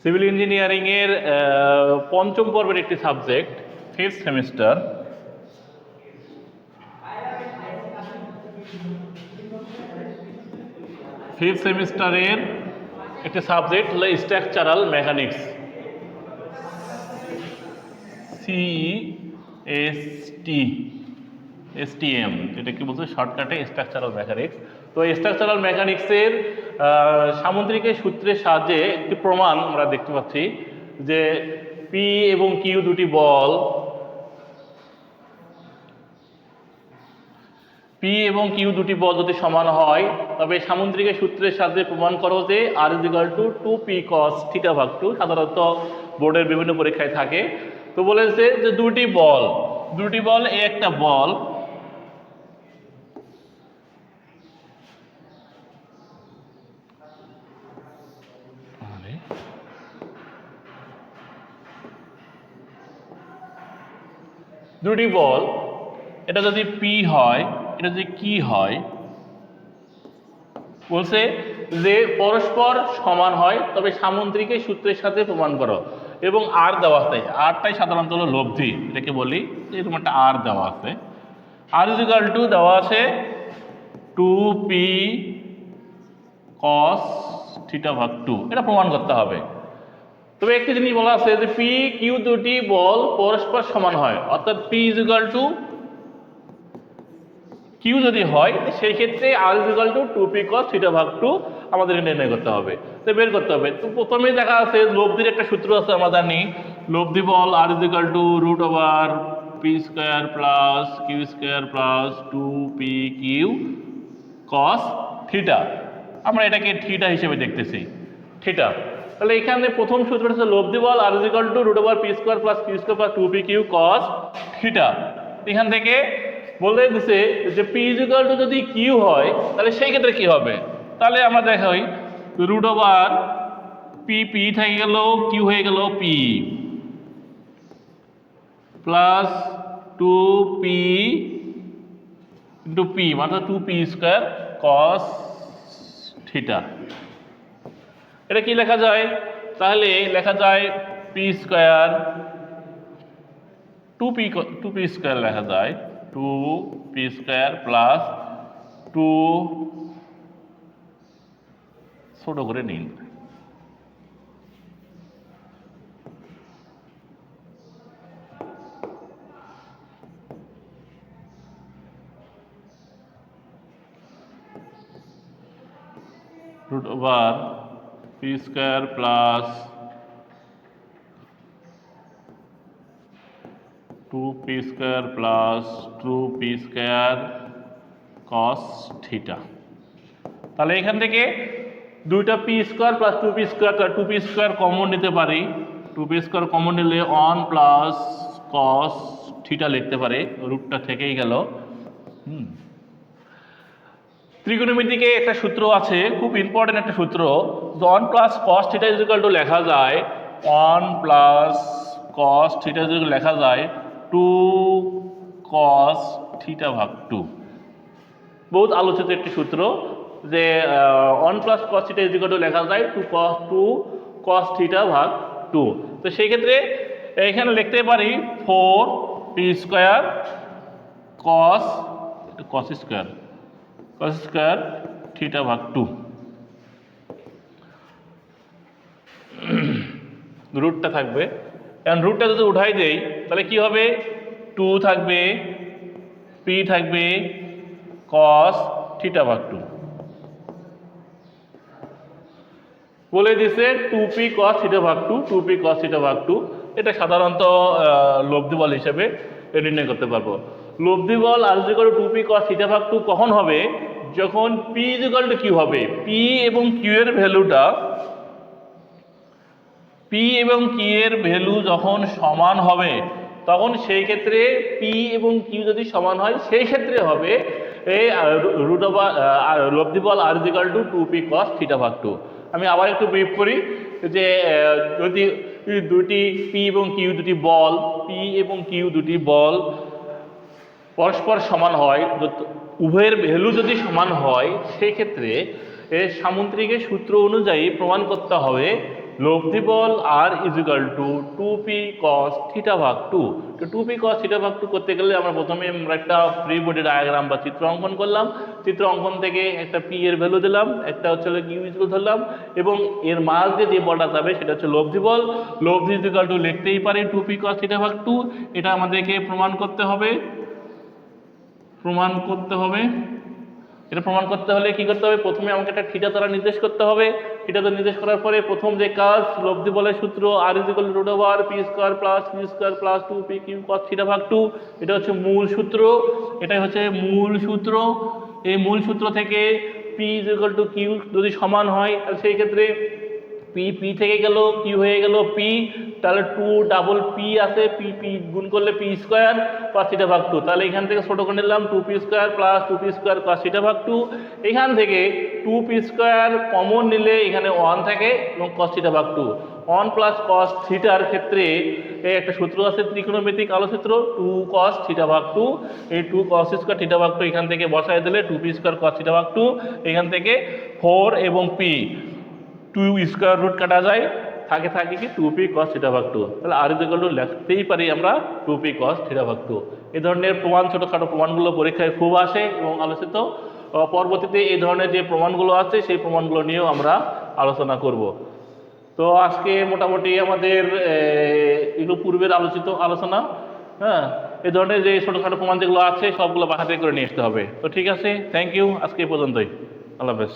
Civil engineering এর পঞ্চম পর্বের একটি সাবজেক্ট, ফিফথ সেমিস্টার। ফিফথ সেমিস্টারের একটি সাবজেক্ট হলো স্ট্রাকচারাল মেকানিক্স, STM, এটা কি বলছে শর্টকাটে স্ট্রাকচারাল মেকানিক্স। তো স্ট্রাকচারাল মেকানিক্সের সামুদ্রিকের সূত্রের সাহায্যে একটি প্রমাণ আমরা দেখতে পাচ্ছি যে পি এবং কিউ দুটি বল, পি এবং কিউ দুটি বল যদি সমান হয় তবে সামুদ্রিকের সূত্রের সাহায্যে প্রমাণ করো যে R = 2p cos θ/2। সাধারণত বোর্ডের বিভিন্ন পরীক্ষায় থাকে। তো বলেছে যে দুটি বল, এই একটা বল এটা যদি পি হয়, এটা যদি কি হয়, বলছে যে পরস্পর সমান হয় তবে সামুদ্রিকের সূত্রের সাথে প্রমাণ করো। এবং আর দেওয়া আছে, আরটাই সাধারণত হলো লব্ধি, এটাকে বলি এরকম একটা আর দেওয়া আছে। R = দেওয়া আছে 2p cos θ/2, এটা প্রমাণ করতে হবে। তবে একটি জিনিস বলা আছে যে পি কিউ দুটি বল পরস্পর সমান হয়, অর্থাৎ P = কিউ যদি হয় সেই ক্ষেত্রে R = 2p cos θ/2 আমাদেরকে নির্ণয় করতে হবে, তো বের করতে হবে। তো প্রথমেই দেখা আছে লব্ধির একটা সূত্র আছে, আমরা জানি লব্ধি বল R = √p² + q² + 2pq cos θ। আমরা এটাকে থিটা হিসেবে দেখতেছি, থিটা। তাহলে এখানে প্রথম সূত্রটা হচ্ছে লব্ধি বল R = √p² + q² + 2pq cos θ। এখান থেকে বলে দিছে যে P = যদি Q হয় তাহলে সেই ক্ষেত্রে কি হবে। তাহলে আমরা দেখাই √p থেকে গেল Q হয়ে গেল P প্লাস 2p × p মানে 2p² cos θ। এটা কি লেখা যায়, তাহলে লেখা যায় p² 2p² লেখা যায় 2p² প্লাস 2 ছোট করে নিন √p² plus 2p² plus 2p² cos θ। তাহলে এখান থেকে দুইটা p² প্লাস 2p² কমন নিতে পারি, 2p² কমন নিলে 1 প্লাস cos θ লিখতে পারি, রুটটা থেকেই গেল। ত্রিকোণমিতিকে একটা সূত্র আছে, খুব ইম্পর্টেন্ট একটা সূত্র, 1 প্লাস cos θ = লেখা যায় 1 প্লাস cos θ লেখা যায় 2 cos θ/2। বহুত আলোচিত একটি সূত্র যে 1 প্লাস cos θ = লেখা যায় 2 cos θ/2। তো সেই ক্ষেত্রে এখানে লিখতে পারি 4p² cos θ/2। রুটটা থাকবে, কারণ রুটটা যদি উঠাই দেই তাহলে কি হবে, 2 থাকবে, p থাকবে, cos θ/2 বলে দিছে 2p cos θ/2। এটা সাধারণত লব্ধি বল হিসেবে নির্ণয় করতে পারবো। লব্ধি বল R = 2p cos θ/2 কখন হবে, যখন p = q হবে। p এবং q এর ভ্যালুটা, p এবং q এর ভ্যালু যখন সমান হবে তখন সেই ক্ষেত্রে p এবং q যদি সমান হয় সেই ক্ষেত্রে হবে লব্ধি বল R = 2p cos θ/2। আমি আবার একটু ব্রিফ করি যে যদি দুটি p এবং q দুটি বল পরস্পর সমান হয়, উভয়ের ভ্যালু যদি সমান হয় সেই ক্ষেত্রে সামুদ্রিকের সূত্র অনুযায়ী প্রমাণ করতে হবে লব্ধি বল R is equal to 2p cos theta ভাগ 2। তো 2p cos থিটা ভাগ 2 করতে গেলে আমরা প্রথমে একটা ফ্রি বডি ডায়াগ্রাম বা চিত্র অঙ্কন করলাম। চিত্র অঙ্কন থেকে একটা p এর ভ্যালু দিলাম, একটা হচ্ছে কিউ ইকুয়াল ধরলাম, এবং এর মাঝ দিয়ে যে বলটা যাবে সেটা হচ্ছে লব্ধি বল। লব্ধি ইজ ইকুয়াল টু লিখতেই পারি 2p cos থিটা ভাগ 2। এটা আমাদেরকে প্রমাণ করতে হবে। এটা প্রমাণ করতে হলে কি করতে হবে, প্রথমে আমাকে একটা থিটা দ্বারা নির্দেশ করতে হবে। থিটা দ্বারা নির্দেশ করার পরে প্রথম যে কাজ, লব্ধি বলের সূত্র R is equal to root over P square plus Q square plus 2p Q cos theta ভাগ 2। এটা হচ্ছে মূল সূত্র, এটাই হচ্ছে মূল সূত্র। এই মূল সূত্র থেকে p is equal to Q যদি সমান হয় তাহলে সেই ক্ষেত্রে পি থেকে গেল কিউ হয়ে গেল পি, তাহলে 2 ডাবল পি আছে, পি গুণ করলে পি স্কোয়ার cos থিটা ভাগ 2। তাহলে এখান থেকে ছোট করে নিলাম 2p square plus 2p square cos theta ভাগ 2। এখান থেকে 2p স্কোয়ার কমন নিলে এখানে 1 থাকে এবং cos থিটা ভাগ 2। 1 প্লাস cos থিটার ক্ষেত্রে এই একটা সূত্র আছে ত্রিকোণমিতিক আলোকসূত্র 2 cos থিটা ভাগ 2। এই 2 cos স্কোয়ার থিটা ভাগ 2 এখান থেকে বসায় দিলে 2p স্কোয়ার cos থিটা ভাগ 2। এখান থেকে 4 এবং p 2 স্কোয়ার রুট কাটা যায়, থাকে কি 2p cos থিটা ভাগ 2। তাহলে আর ইজ ইকুয়াল টু লিখতেই পারি আমরা 2p cos থিটা ভাগ 2। এই ধরনের প্রমাণ, ছোটোখাটো প্রমাণগুলো পরীক্ষায় খুব আসে এবং আলোচিত। পরবর্তীতে এই ধরনের যে প্রমাণগুলো আছে সেই প্রমাণগুলো নিয়েও আমরা আলোচনা করব। তো আজকে মোটামুটি আমাদের এগুলো পূর্বের আলোচনা। হ্যাঁ, এই ধরনের যে ছোটোখাটো প্রমাণ যেগুলো আছে সবগুলো বাসাতে করে নিয়ে আসতে হবে। তো ঠিক আছে, থ্যাংক ইউ, আজকে এই পর্যন্তই। আল্লাহ হাফেজ।